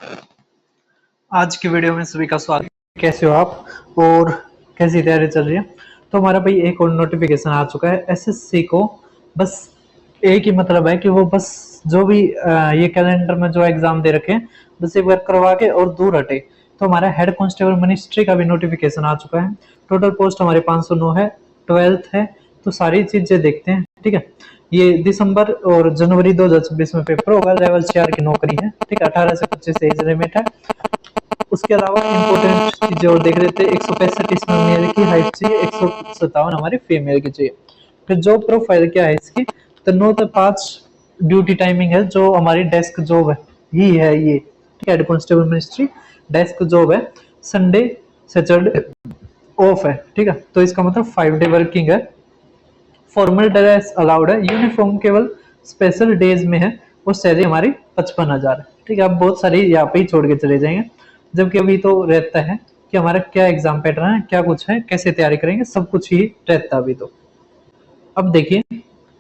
आज की वीडियो में सभी का स्वागत। कैसे हो आप और कैसी तैयारी चल रही है? तो हमारा भाई एक और नोटिफिकेशन आ चुका है एसएससी को। बस एक ही मतलब है कि वो बस जो भी ये कैलेंडर में जो एग्जाम दे रखे हैं बस एक बार करवा के और दूर हटे। तो हमारा हेड कांस्टेबल मिनिस्ट्री का भी नोटिफिकेशन आ चुका है। टोटल पोस्ट हमारे 509 है, 12th है। तो सारी चीजें देखते हैं, ठीक है। ये दिसंबर और जनवरी 2026 में पेपर होगा। लेवल 4 की नौकरी है, ठीक है। 18 से 25 एज लिमिट है। उसके अलावा इम्पोर्टेंट चीजें और देख लेते हैं। 165 इसमें मेल की हाइट चाहिए, 157 हमारे फीमेल की चाहिए। फिर जॉब प्रोफाइल क्या है इसकी? तो 9 से 5 ड्यूटी टाइमिंग है। जो हमारी डेस्क जॉब है ही है ये, ठीक है। Head constable ministry desk job है। संडे सैटरडे ऑफ है, ठीक है। तो इसका मतलब 5 डे वर्किंग है। फॉर्मल ड्रेस अलाउड है। यूनिफॉर्म केवल स्पेशल डेज में है। और सैलरी हमारी 55,000 है, ठीक है। आप बहुत सारी यहाँ पे ही छोड़ के चले जाएंगे, जबकि अभी तो रहता है कि हमारा क्या एग्जाम पैटर्न है, क्या कुछ है, कैसे तैयारी करेंगे, सब कुछ ही रहता है अभी तो। अब देखिए,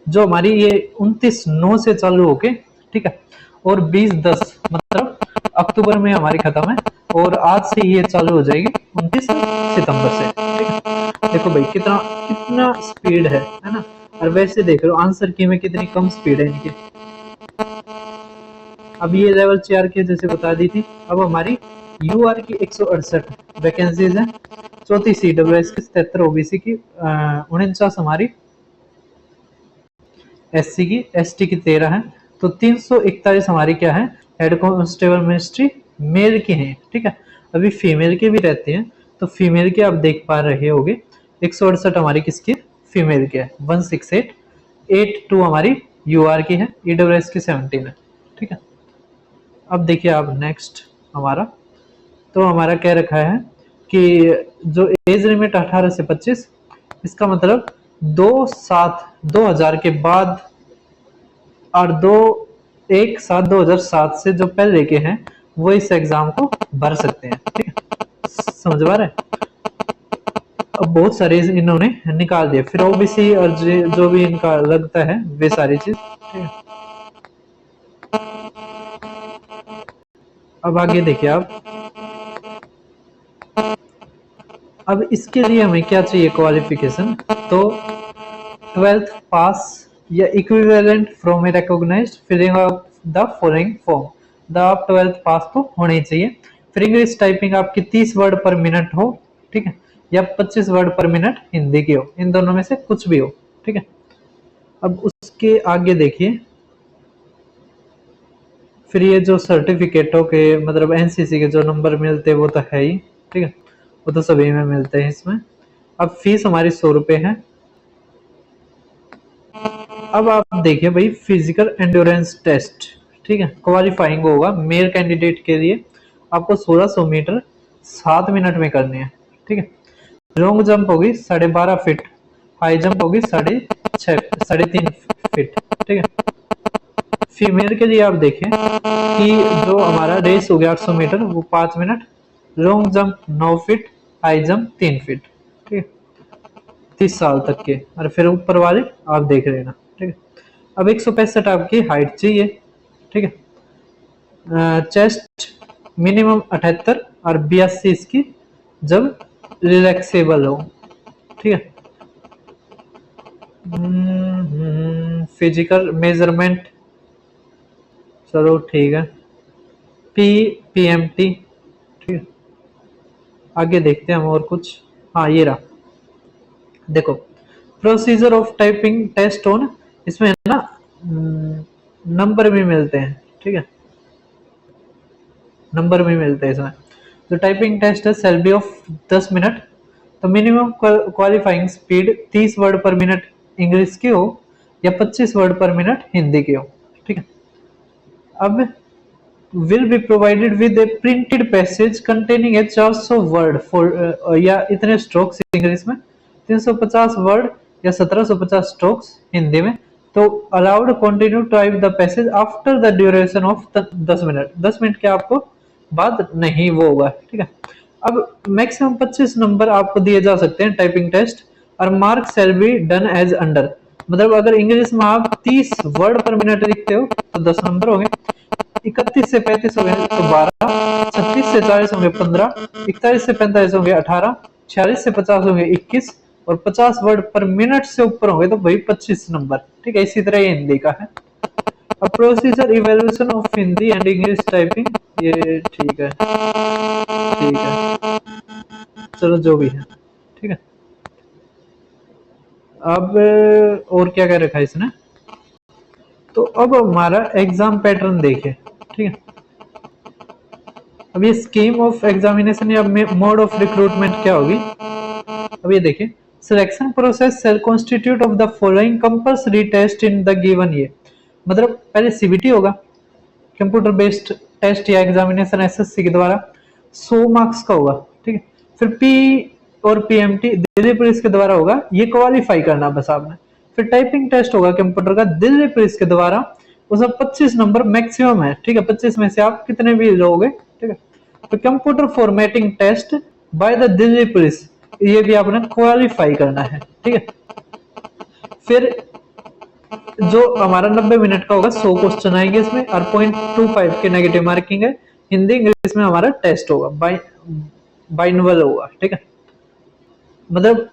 जो हमारी ये 29/9 से चालू होके, ठीक है, और 20/10 मतलब अक्टूबर में हमारी खत्म है। और आज से ये चालू हो जाएगी 29 सितंबर से, ठीक है। देखो भाई कितना कितना स्पीड है ना। और वैसे देख लो आंसर की में कितनी कम स्पीड है इनकी। अब ये लेवल 4 की जैसे बता दी थी। अब हमारी यूआर की 168 वैकेंसीज है। 34 CWS की, 77 ओबीसी की, 49 हमारी एससी की, एसटी की 13 है। तो 341 हमारी क्या है, हेड कांस्टेबल मिनिस्ट्री मेल की है, ठीक है। अभी फीमेल के भी रहते हैं। तो फीमेल के आप देख पा रहे होगे 168 हमारी किसकी, फीमेल की है। 16882 हमारी यूआर की है। ईडब्ल्यूएस की 17 है, ठीक है। अब देखिए आप नेक्स्ट हमारा, तो हमारा क्या रखा है कि जो एज लिमिट 18 से 25, इसका मतलब 2000 के बाद और 2007 से जो पहले के हैं वो इस एग्जाम को भर सकते हैं, ठीक है। समझ पा रहे हैं? अब बहुत सारे इन्होंने निकाल दिए। फिर ओबीसी और जो भी इनका लगता है वे सारी चीज, ठीक है। अब आगे देखिए आप, अब इसके लिए हमें क्या चाहिए क्वालिफिकेशन? तो 12th पास या equivalent from a recognized filling of the following form. The आप 12th पास तो होने ही चाहिए। फिर इंग्लिश टाइपिंग आपकी 30 वर्ड पर मिनट हो, ठीक है, या 25 वर्ड पर मिनट हिंदी की हो। इन दोनों में से कुछ भी हो, ठीक है। अब उसके आगे देखिए, फिर ये जो सर्टिफिकेटों के मतलब एनसीसी के जो नंबर मिलते हैं वो तो है ही, ठीक है, वो तो सभी में मिलते हैं इसमें। अब फीस हमारी 100 रुपये है। अब आप देखिए भाई, फिजिकल एंड्योरेंस टेस्ट, ठीक है, क्वालिफाइंग होगा मेल कैंडिडेट के लिए। आपको 1600 मीटर 7 मिनट में करनी है, ठीक है। लॉन्ग जंप होगी 12.5 फीट, हाई जंप होगी 3.5 फीट, ठीक है। फीमेल के लिए आप देखें कि जो हमारा रेस हो गया 800 मीटर वो 5 minute, long jump 9 feet, high jump 3 feet, ठीक है। 30 साल तक के। और फिर ऊपर वाले आप देख लेना, ठीक है। अब 165 आपकी हाइट चाहिए, ठीक है। चेस्ट मिनिमम 78 और 82 इसकी जब रिलैक्सेबल हो, ठीक है। फिजिकल मेजरमेंट, चलो ठीक है, PMT, ठीक है। आगे देखते हैं हम और कुछ। हाँ ये रहा, देखो procedure of typing test on, इसमें है ना नंबर भी मिलते हैं, ठीक है, नंबर भी मिलते हैं इसमें। जो टाइपिंग टेस्ट है सेल बी ऑफ 10 मिनट। तो मिनिमम क्वालिफाइंग स्पीड 30 वर्ड पर मिनट इंग्लिश की हो या 25 वर्ड पर मिनट हिंदी की हो, ठीक है। अब will be provided with A printed passage containing A 400 word for या इतने स्ट्रोक्स इंग्लिश में, 350 वर्ड या 1750 स्ट्रोक्स हिंदी में। तो allowed continue type the passage after the duration of 10 minute, 10 minute के आपको बाद नहीं वो होगा, ठीक है। अब मैक्सिमम 25 नंबर आपको दिए जा सकते हैं टाइपिंग टेस्ट। और mark shall be done as under, मतलब अगर इंग्लिश में आप 30 वर्ड पर मिनट लिखते हो तो 10 नंबर हो गए। 31 से 35 हो गए तो 12, 36 से 40 होंगे 15, 41 से 45 होंगे 18, 46 से 50 होंगे 21 और 50 वर्ड पर मिनट से ऊपर होंगे तो भाई 25 नंबर। ठीक है, इसी तरह ये हिंदी का है। अब procedure evaluation of Hindi and English typing, ये ठीक है, ठीक है, चलो जो भी है, ठीक है। अब और क्या क्या रखा है इसने, तो अब हमारा एग्जाम पैटर्न देखे, ठीक है। अब ये स्कीम ऑफ एग्जामिनेशन या मोड ऑफ रिक्रूटमेंट क्या होगी, अब ये देखिए, selection process shall constitute of the following compulsory test in the given year. मतलब पहले सीबीटी होगा, कंप्यूटर बेस्ड टेस्ट या एग्जामिनेशन एसएससी के द्वारा 100 मार्क्स का होगा, ठीक है। फिर पी और पीएमटी दिल्ली पुलिस के द्वारा होगा, ये क्वालिफाई करना बस आपने। फिर टाइपिंग टेस्ट होगा कंप्यूटर का दिल्ली पुलिस के द्वारा, उसमें 25 नंबर मैक्सिमम है, ठीक है। 25 में से आप कितने भी लोगे, ठीक है। तो computer formatting test by the Delhi police, ये भी आपने क्वालिफाई करना है, ठीक है। फिर जो हमारा 90 मिनट का होगा, 100 क्वेश्चन आएंगे इसमें और 0.25 के नेगेटिव मार्किंग है। हिंदी इंग्लिश में हमारा टेस्ट होगा, बाइनवल होगा, ठीक है। मतलब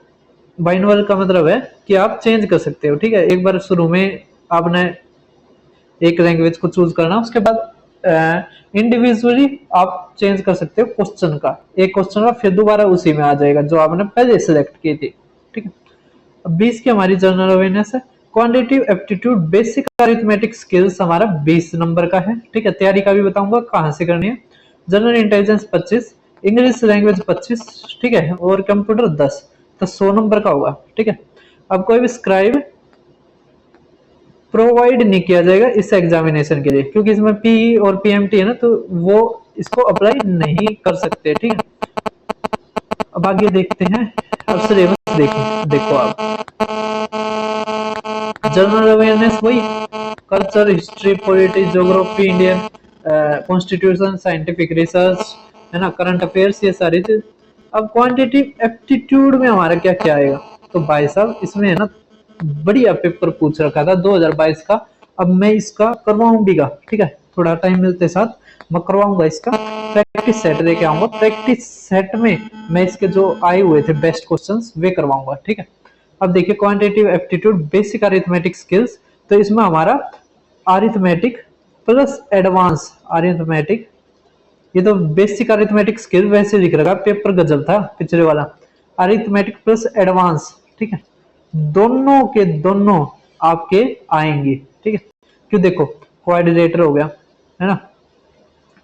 बाइनवल का मतलब है कि आप चेंज कर सकते हो, ठीक है। एक बार शुरू में आपने एक लैंग्वेज को चूज करना, उसके बाद इंडिविजुअली आप चेंज कर सकते हो क्वेश्चन का, एक क्वेश्चन का फिर दोबारा उसी में आ जाएगा जो आपने पहले सिलेक्ट की थी, ठीक है। अब 20 की हमारी जनरल अवेयरनेस है। Quantitative aptitude basic arithmetic skills हमारा 20 नंबर का है, ठीक है। तैयारी का भी बताऊंगा कहां से करनी है। जनरल इंटेलिजेंस 25, इंग्लिश लैंग्वेज 25, ठीक है, और कंप्यूटर 10, तो 100 नंबर का होगा, ठीक है। अब कोई भी स्क्राइब प्रोवाइड नहीं किया जाएगा इस एग्जामिनेशन के लिए, क्योंकि इसमें पी और पीएमटी है ना, तो वो इसको अप्लाई नहीं कर सकते, ठीक है। अब आगे देखते हैं, अब सिलेबस देखो आप। जनरल अवेयरनेस वही, culture, history, politics, geography, Indian constitution, scientific research, है ना, करंट अफेयर्स, ये सारी चीज। अब क्वांटिटेटिव एप्टीट्यूड में हमारा क्या क्या आएगा, तो भाई साहब इसमें है ना बढ़िया पेपर पूछ रखा था 2022 का। अब मैं इसका करवाऊंगा, ठीक है, थोड़ा टाइम मिलते साथ मैं करवाऊंगा इसका प्रैक्टिस सेट लेके आऊंगा। प्रैक्टिस सेट में मैं इसके जो आए हुए थे बेस्ट क्वेश्चंस वे करवाऊंगा, ठीक है। अब देखिए quantitative aptitude basic arithmetic skills, तो इसमें हमारा अरिथमेटिक प्लस एडवांस अरिथमेटिक, ये तो बेसिक अरिथमेटिक स्किल वैसे लिख रखा, पेपर गजब था पिछले वाला। अरिथमेटिक प्लस एडवांस, ठीक है, दोनों के दोनों आपके आएंगे, ठीक है। क्यों, देखो क्वाड्रिलेटरल हो गया, है ना,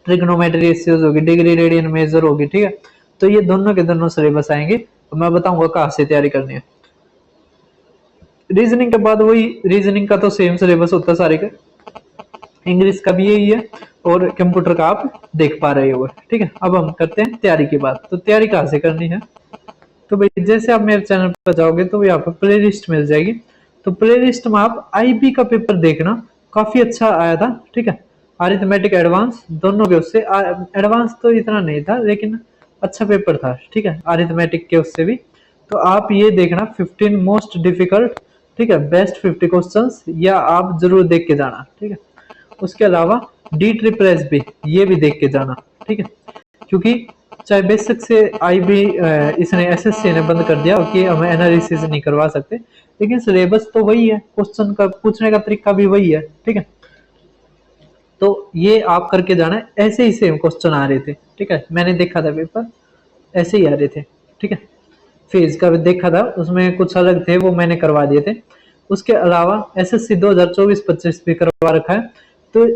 ट्रिग्नोमेट्री रेशियोज होगी, डिग्री रेडियन मेजर होगी, ठीक है। तो ये दोनों के दोनों सिलेबस आएंगे, तो मैं बताऊंगा कहाँ से तैयारी करनी है। रीजनिंग के बाद वही, रीजनिंग का तो सेम सिलेबस होता है सारे का, इंग्लिश का भी यही है और कंप्यूटर का आप देख पा रहे हो, ठीक है। अब हम करते हैं तैयारी की बात। तो तैयारी कहाँ से करनी है, तो भाई जैसे आप मेरे चैनल पर जाओगे तो यहाँ पर प्ले लिस्ट मिल जाएगी। तो प्ले लिस्ट में आप आईबी का पेपर देखना, काफी अच्छा आया था, ठीक है। अरिथमेटिक एडवांस दोनों के उससे, एडवांस तो इतना नहीं था लेकिन अच्छा पेपर था, ठीक है, अरिथमेटिक के उससे भी। तो आप ये देखना 15 मोस्ट डिफिकल्ट, ठीक है, बेस्ट 50 क्वेश्चंस, या आप जरूर देख के जाना, ठीक है। उसके अलावा डी ट्रिपल एस भी, ये भी देख के जाना, ठीक है, क्योंकि चाहे बेसिक से आईबी इसने एसएससी ने बंद कर दिया कि हम एनालिसिस नहीं करवा सकते, लेकिन सिलेबस तो वही है, क्वेश्चन का पूछने का तरीका भी वही है, ठीक है। तो ये आप करके जाना, ऐसे ही सेम क्वेश्चन आ रहे थे, ठीक है, मैंने देखा था पेपर ऐसे ही आ रहे थे, ठीक है। फेज का भी देखा था, उसमें कुछ अलग थे वो मैंने करवा दिए थे। उसके अलावा एसएससी 2024-25 भी करवा रखा है, तो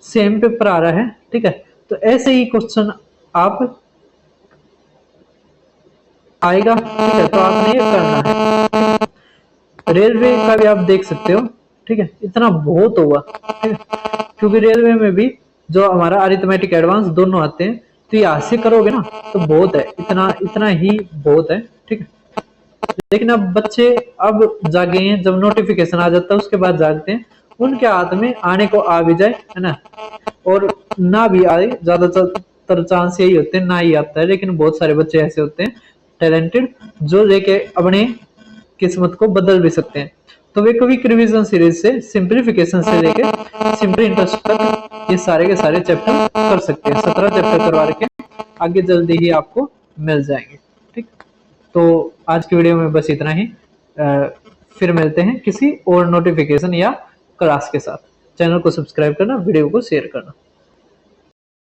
सेम पेपर आ रहा है, ठीक है। तो ऐसे ही क्वेश्चन आप आएगा, ठीक है, तो आपने ये करना है। रेलवे का भी आप देख सकते हो, ठीक है, इतना बहुत होगा, ठीक है, क्योंकि रेलवे में भी जो हमारा अरिथमेटिक एडवांस दोनों आते हैं, तो यहाँ से करोगे ना तो बहुत है, इतना इतना ही बहुत है, ठीक है। लेकिन अब बच्चे अब जागे हैं, जब नोटिफिकेशन आ जाता है उसके बाद जागते हैं, उनके हाथ में आने को आ भी जाए, है ना, और ना भी आए, ज्यादातर चांस यही होते हैं ना ही आता है, लेकिन बहुत सारे बच्चे ऐसे होते हैं टैलेंटेड जो लेके अपने किस्मत को बदल भी सकते हैं। तो वे क्विक रिवीजन सीरीज से सिंप्लीफिकेशन से लेकर सिंपल इंटरेस्ट तक ये सारे के सारे चैप्टर कर सकते हैं। 17 चैप्टर करवा के आगे जल्दी ही आपको मिल जाएंगे। ठीक, तो आज की वीडियो में बस इतना ही। फिर मिलते हैं किसी और नोटिफिकेशन या क्लास के साथ। चैनल को सब्सक्राइब करना, वीडियो को शेयर करना।